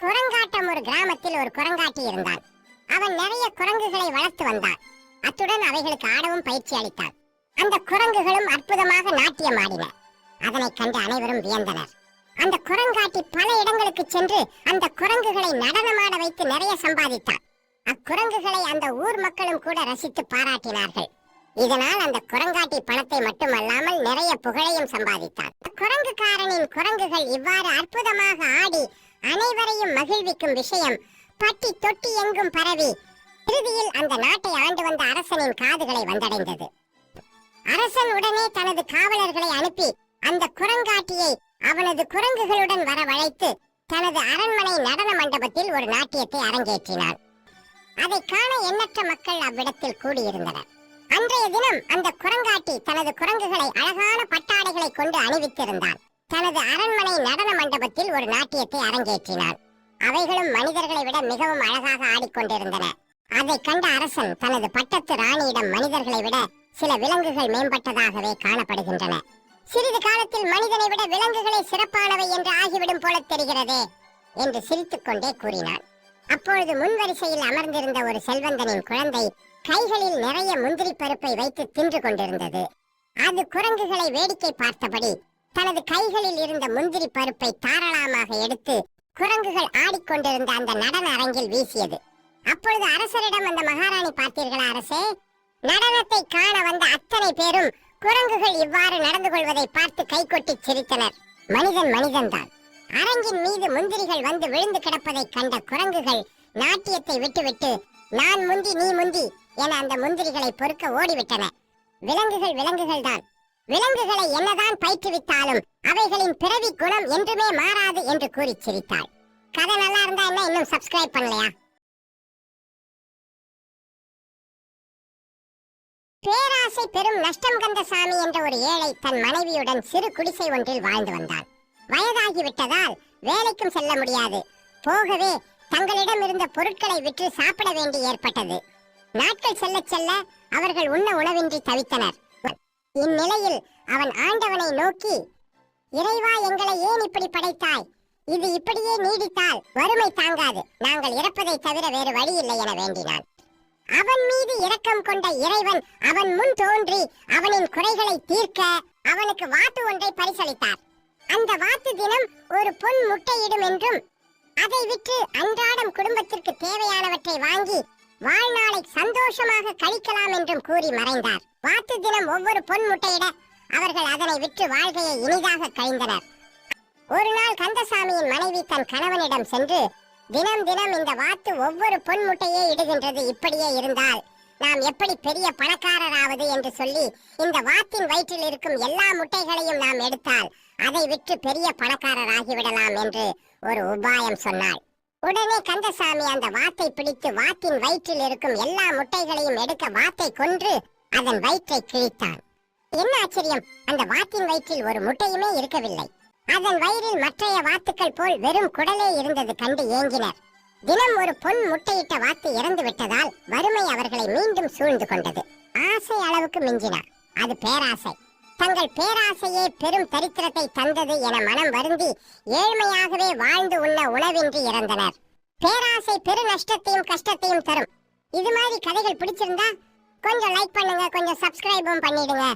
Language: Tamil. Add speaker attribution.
Speaker 1: குரங்காட்டம் ஒரு கிராமத்தில் ஒரு குரங்காட்டி இருந்தான். அவன் நிறைய குரங்குகளை வளர்த்து வந்தான். அத்துடன் அவைகளுக்கு ஆடவும் பயிற்சி அளித்தான். அந்த குரங்குகளும் அற்புதமாக நாட்டியம் ஆடின. அதனை கண்டு அனைவரும் வியந்தனர். அந்த குரங்காட்டி பல இடங்களுக்கு சென்று அந்த குரங்குகளை நடனமாட வைத்து நிறைய சம்பாதித்தான். அக்குரங்குகளை அந்த ஊர் மக்களும் கூட ரசித்து பாராட்டினார்கள். இதனால் அந்த குரங்காட்டி பணத்தை மட்டுமல்லாமல் நிறைய புகழையும் சம்பாதித்தான். குரங்குக்காரனின் குரங்குகள் இவ்வாறு அற்புதமாக ஆடி அனைவரையும் மகிழ்விக்கும் விஷயம் பட்டி தொட்டி எங்கும் பரவி இறுதியில் அந்த நாட்டை ஆண்டு வந்த அரசனின் காதுகளை வந்தடைந்தது. அரசன் உடனே தனது காவலர்களை அனுப்பி அந்த குரங்காட்டியை அவனது குரங்குகளுடன் வரவழைத்து தனது அரண்மனை நடன மண்டபத்தில் ஒரு நாட்டியத்தை அரங்கேற்றினான். அதை காண எண்ணற்ற மக்கள் அவ்விடத்தில் கூடியிருந்தனர். அன்றைய தினம் அந்த குரங்காட்டி தனது குரங்குகளை அழகான பட்டாடைகளை கொண்டு அணிவித்திருந்தான். தனது அரண்மனை நடன மண்டபத்தில் ஒரு நாட்டியத்தை அரங்கேற்றினான். அவைகளும் மனிதர்களை விட மிகவும் அழகாக ஆடிக்கொண்டிருந்தன. அதை கண்ட அரசன் தனது பட்டத்து ராணியிடம் மனிதர்களை விட சில விலங்குகள் மேம்பட்டதாகவே காணப்படுகின்றன. சிறிது காலத்தில் மனிதனை விட விலங்குகளை சிறப்பானவை என்று ஆகிவிடும் போல தெரிகிறதே என்று சிரித்துக் கொண்டே கூறினான். அப்பொழுது முன்வரிசையில் அமர்ந்திருந்த ஒரு செல்வந்தனின் குழந்தை கைகளில் நிறைய முந்திரி பருப்பை வைத்து தின்று கொண்டிருந்தது. அது குரங்குகளை வேடிக்கை பார்த்தபடி தனது கைகளில் இருந்த முந்திரி பருப்பை தாராளமாக எடுத்து குரங்குகள் ஆடிக்கொண்டிருந்த அந்த நடன அரங்கில் வீசியது. அப்பொழுது அரசரிடம் அந்த மகாராணி, பார்த்தீர்களா அரசே, நடனத்தை காண வந்த அத்தனை பேரும் குரங்குகள் இவ்வாறு நடந்து கொள்வதை பார்த்து கைகொட்டி சிரித்தனர். மனிதன்தான். அரங்கின் மீது முந்திரிகள் வந்து விழுந்து கிடப்பதை கண்ட குரங்குகள் நாட்டியத்தை விட்டுவிட்டு நான் முந்தி நீ முந்தி என அந்த முந்திரிகளை பொறுக்க ஓடிவிட்டன. விலங்குகள் தான். விலங்குகளை என்னதான் பயிற்றுவித்தாலும் அவைகளின் பிறவி குணம் என்றுமே மாறாது என்று கூறி சிரித்தாள். கதை நல்லா இருந்தா என்ன, இன்னும் சப்ஸ்கிரைப் பண்ணலையா? பேராசை பெரும் நஷ்டம் கந்த சாமி என்ற ஒரு ஏழை தன் மனைவியுடன் சிறு குடிசை ஒன்றில் வாழ்ந்து வந்தான். வயதாகிவிட்டதால் வேலைக்கும் செல்ல முடியாது. போகவே தங்களிடம் இருந்த பொருட்களை விற்று சாப்பிட வேண்டி ஏற்பட்டது. நாட்கள் செல்ல செல்ல அவர்கள் உண்ண உணவின்றி தவித்தனர். இந்நிலையில் அவன் ஆண்டவனை நோக்கி, இறைவா, எங்களை ஏன் இப்படி படைத்தாய்? இது இப்படியே நீடித்தால் வறுமை தாங்காது. நாங்கள் இறப்பதை தவிர வேறு வழி இல்லை என வேண்டினான். அவன் மீது இரக்கம் கொண்ட இறைவன் அவன் முன் தோன்றி அவனின் குறைகளை தீர்க்க அவனுக்கு வாத்து ஒன்றை பரிசளித்தார். அந்த வாத்து தினம் ஒரு பொன் முட்டையிடும் என்றும் அதை விற்று அன்றாடம் குடும்பத்திற்கு தேவையானவற்றை வாங்கி வாழ்நாளை சந்தோஷமாக கழிக்கலாம் என்றும் கூறி மறைந்தார். வாத்து தினம் ஒவ்வொரு பொன் முட்டையிட அவர்கள் அதனை விற்று வாழ்க்கையை இனிதாக கழிந்தனர். ஒரு நாள் கந்தசாமியின் மனைவி தன் கணவனிடம் சென்று, தினம் இந்த வாத்து ஒவ்வொரு பொன் முட்டையே இடுகின்றது. இப்படியே இருந்தால் நாம் எப்படி பெரிய பணக்காரராவது என்று சொல்லி இந்த வாத்தின் வயிற்றில் இருக்கும் எல்லா முட்டைகளையும் நாம் எடுத்தால் அதை விற்று பெரிய பணக்காரர் ஆகிவிடலாம் என்று ஒரு உபாயம் சொன்னாள். உடனே கந்தசாமி அந்த வாத்தை பிடித்து வாத்தின் வயிற்றில் இருக்கும் எல்லா முட்டைகளையும் எடுக்க வாத்தை கொன்று அதன் வயிற்றை கிழித்தான். என்ன ஆச்சரியம், அந்த வாத்தின் வயிற்றில் ஒரு முட்டையுமே இருக்கவில்லை. அதன் வயிறில் மற்றைய வாத்துக்கள் போல் வெறும் குடலே இருந்தது கண்டு ஏங்கினர். தினம் ஒரு பொன் முட்டையிட்ட வாத்து இறந்து விட்டதால் வறுமை அவர்களை மீண்டும் சூழ்ந்து கொண்டது. ஆசை அளவுக்கு மிஞ்சினார். அது பேராசை. தங்கள் பேராசையே பெரும் தரித்திரத்தை தந்தது என மனம் வருந்தி ஏழ்மையாகவே வாழ்ந்து உண்ண உணவின்றி இறந்தனர். பேராசை பெரு நஷ்டத்தையும் கஷ்டத்தையும் தரும். இது மாதிரி கதைகள் பிடிச்சிருந்தா கொஞ்சம் லைக் பண்ணுங்க, கொஞ்சம் சப்ஸ்கிரைபும் பண்ணிடுங்க.